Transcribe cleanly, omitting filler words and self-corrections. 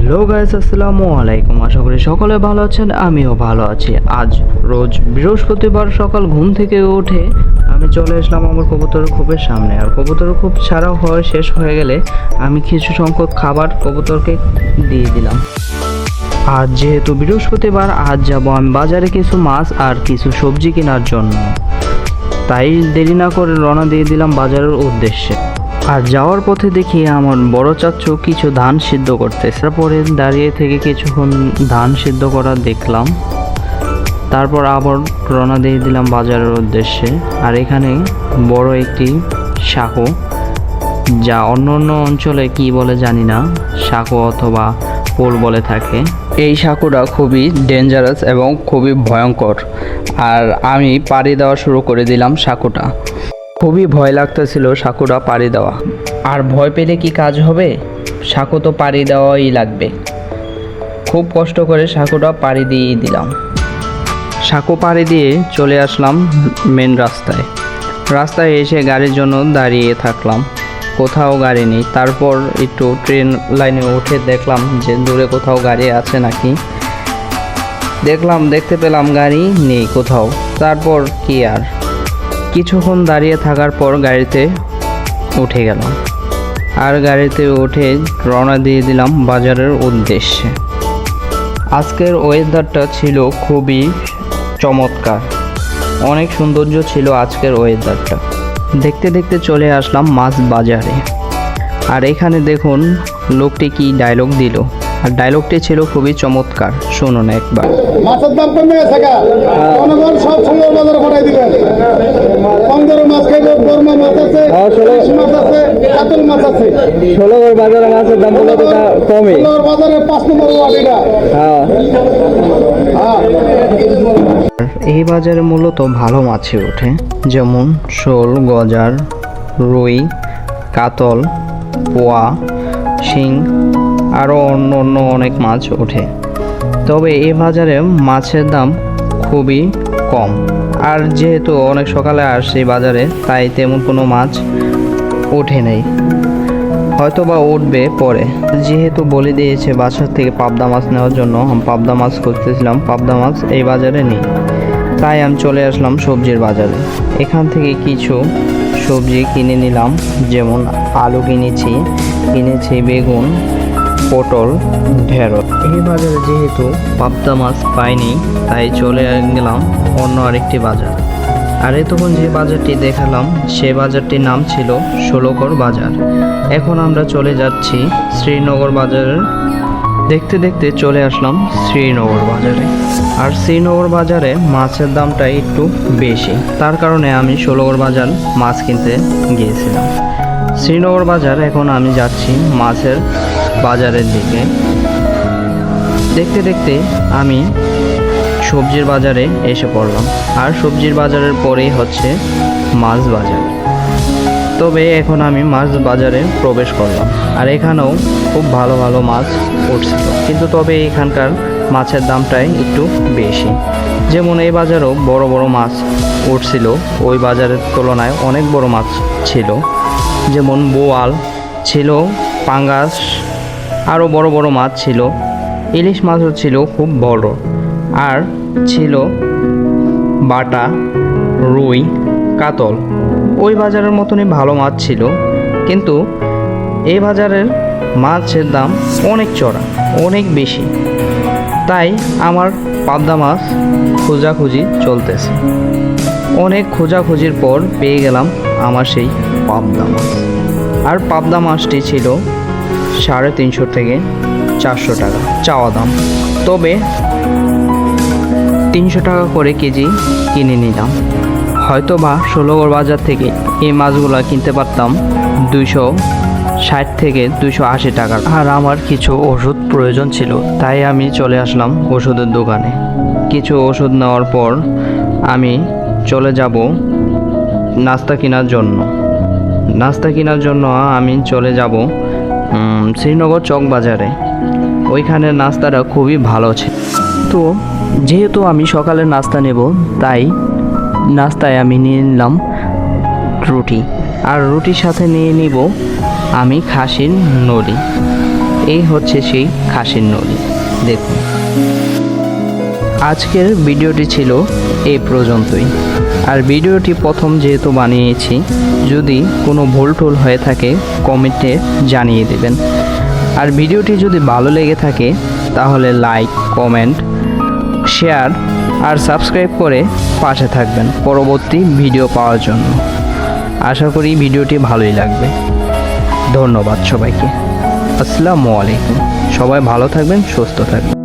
Hello guys, আসসালামু আলাইকুম। আশা করি সকলে ভালো আছেন, আমিও ভালো আছি। আজ রোজ বৃহস্পতিবার সকাল ঘুম থেকে উঠে আমি চলে আসলাম আমার কবুতরের খোপের সামনে। আর কবুতরের খোপ ছাড়া শেষ হয়ে গেলে আমি কিছু সংখ্যক খাবার কবুতরকে দিয়ে দিলাম। আজ যেহেতু বৃহস্পতিবার, আজ যাব আমি বাজারে কিছু মাছ আর কিছু সবজি কেনার জন্য। তাই দেরি না করে রওনা দিয়ে দিলাম বাজারের উদ্দেশ্যে। আর যাওয়ার পথে দেখি আমার বড় চাচু কিছু ধান সিদ্ধ করতেছে। তারপরে দাঁড়িয়ে থেকে কিছুক্ষণ ধান সিদ্ধ করা দেখলাম। তারপর আবার রওনা দিয়ে দিলাম বাজারের উদ্দেশ্যে। আর এখানে বড় একটি সাঁকো, যা অন্য অন্য অঞ্চলে কি বলে জানি না, সাঁকো অথবা পোল বলে থাকে। এই সাঁকোটা খুবই ডেঞ্জারাস এবং খুবই ভয়ঙ্কর। আর আমি পাড়ি দেওয়া শুরু করে দিলাম সাঁকোটা। খুবই ভয় লাগতেছিল সাঁকোটা পাড়ি দেওয়া। আর ভয় পেলে কি কাজ হবে, সাঁকো তো পাড়ি দেওয়াই লাগবে। খুব কষ্ট করে সাঁকোটা পাড়ি দিয়ে দিলাম। সাঁকো পাড়ি দিয়ে চলে আসলাম মেন রাস্তায়। রাস্তায় এসে গাড়ির জন্য দাঁড়িয়ে থাকলাম, কোথাও গাড়ি নেই। তারপর একটু ট্রেন লাইনে উঠে দেখলাম যে দূরে কোথাও গাড়ি আছে নাকি। দেখতে পেলাম গাড়ি নেই কোথাও। তারপর কি আর, কিছুক্ষণ দাঁড়িয়ে থাকার পর গাড়িতে উঠে গেলাম। আর গাড়িতে উঠে রওনা দিয়ে দিলাম বাজারের উদ্দেশ্যে। আজকের ওয়েদারটা ছিল খুবই চমৎকার, অনেক সৌন্দর্য ছিল আজকের ওয়েদারটা। দেখতে দেখতে চলে আসলাম মাছ বাজারে। আর এখানে দেখুন লোকটি কি ডায়লগ দিল, আর ডায়লগটি ছিল খুবই চমৎকার। শুনুন একবার। মাছের দাম কমে গেছে গা, জনগণ সব ষোলোর বাজারে পাঠাই দিবেন। কম দরে মাছ খাইবে, বর্মা মাছ আছে, ইলিশ মাছ আছে, কাতল মাছ আছে। ষোলোগড় বাজারে মাছের দাম বলে কমে, ষোলোর বাজারে 5 নম্বর ওয়াটিটা। এই বাজারে মূলত ভালো মাছই ওঠে, যেমন শোল, গজার, রুই, কাতল, পোয়া, শিং, আরও অন্য অন্য অনেক মাছ ওঠে। তবে এই বাজারে মাছের দাম খুবই কম। আর যেহেতু অনেক সকালে আসছি বাজারে, তাই তেমন কোনো মাছ ওঠে নেই, হয়তো বা উঠবে পরে। যেহেতু বলে দিয়েছে বাজার থেকে পাবদা মাছ নেওয়ার জন্য, আমি পাবদা মাছ খুঁজতেছিলাম, পাবদা মাছ এই বাজারে নেই। তাই আমি চলে আসলাম সবজির বাজারে। এখান থেকে কিছু সবজি কিনে নিলাম, যেমন আলু কিনেছি বেগুন, পটল, ঢেঁড়স। এই বাজারে যেহেতু পাবদা মাছ পাইনি, তাই চলে গেলাম অন্য আরেকটি বাজার। আর তখন যে বাজারটি দেখালাম, সে বাজারটির নাম ছিল ষোলোগড় বাজার। এখন আমরা চলে যাচ্ছি শ্রীনগর বাজারের। দেখতে দেখতে চলে আসলাম শ্রীনগর বাজারে। আর শ্রীনগর বাজারে মাছের দামটা একটু বেশি, তার কারণে আমি ষোলোগড় বাজার মাছ কিনতে গিয়েছিলাম। শ্রীনগর বাজার, এখন আমি যাচ্ছি মাছের বাজারের দিকে। দেখতে দেখতে আমি সবজির বাজারে এসে পড়লাম। আর সবজির বাজারের পরেই হচ্ছে মাছ বাজার। তবে এখন আমি মাছ বাজারে প্রবেশ করলাম। আর এখানেও খুব ভালো ভালো মাছ উঠছিল, কিন্তু তবে এখানকার মাছের দামটাই একটু বেশি। যেমন এই বাজারেও বড় বড় মাছ উঠছিল, ওই বাজারের তুলনায় অনেক বড় মাছ ছিল। যেমন বোয়াল ছিল, পাঙ্গাস, আরও বড় বড় মাছ ছিল। ইলিশ মাছও ছিল খুব বড়। আর ছিল বাটা, রুই, কাতল। ওই বাজারের মতনই ভালো মাছ ছিল, কিন্তু এই বাজারের মাছের দাম অনেক চড়া, অনেক বেশি। তাই আমার পাবদা মাছ খোঁজাখুঁজি চলতেছে। অনেক খোঁজাখুঁজির পর পেয়ে গেলাম আমার সেই পাবদা মাছ। আর পাবদা মাছটি ছিল 350 থেকে 400 টাকা চাওয়া দাম। তবে 300 টাকা করে কেজি কিনে নিলাম। হয়তো বা ষোলোগড় বাজার থেকে এই মাছগুলো কিনতে পারতাম 260 থেকে 280 টাকার। আর আমার কিছু ওষুধ প্রয়োজন ছিল, তাই আমি চলে আসলাম ওষুধের দোকানে। কিছু ওষুধ নেওয়ার পর আমি চলে যাব নাস্তা কেনার জন্য। আমি চলে যাব শ্রীনগর চক বাজারে। ওইখানের নাস্তাটা খুবই ভালো ছিল। তো যেহেতু আমি সকালে নাস্তা নেব, তাই নাস্তায় আমি নিয়ে নিলাম রুটি। আর রুটির সাথে নিয়ে নিব আমি খাসির নলি। এই হচ্ছে সেই খাসির নলি। দেখুন, আজকের ভিডিওটি ছিল এই পর্যন্তই। আর ভিডিওটি প্রথম যেহেতু বানিয়েছি, যদি কোনো ভুল টুল হয়ে থাকে কমেন্টে জানিয়ে দেবেন। আর ভিডিওটি যদি ভালো লেগে থাকে তাহলে লাইক, কমেন্ট, শেয়ার আর সাবস্ক্রাইব করে পাশে থাকবেন পরবর্তী ভিডিও পাওয়ার জন্য। আশা করি ভিডিওটি ভালোই লাগবে। ধন্যবাদ সবাইকে। আসসালামু আলাইকুম। সবাই ভালো থাকবেন, সুস্থ থাকবেন।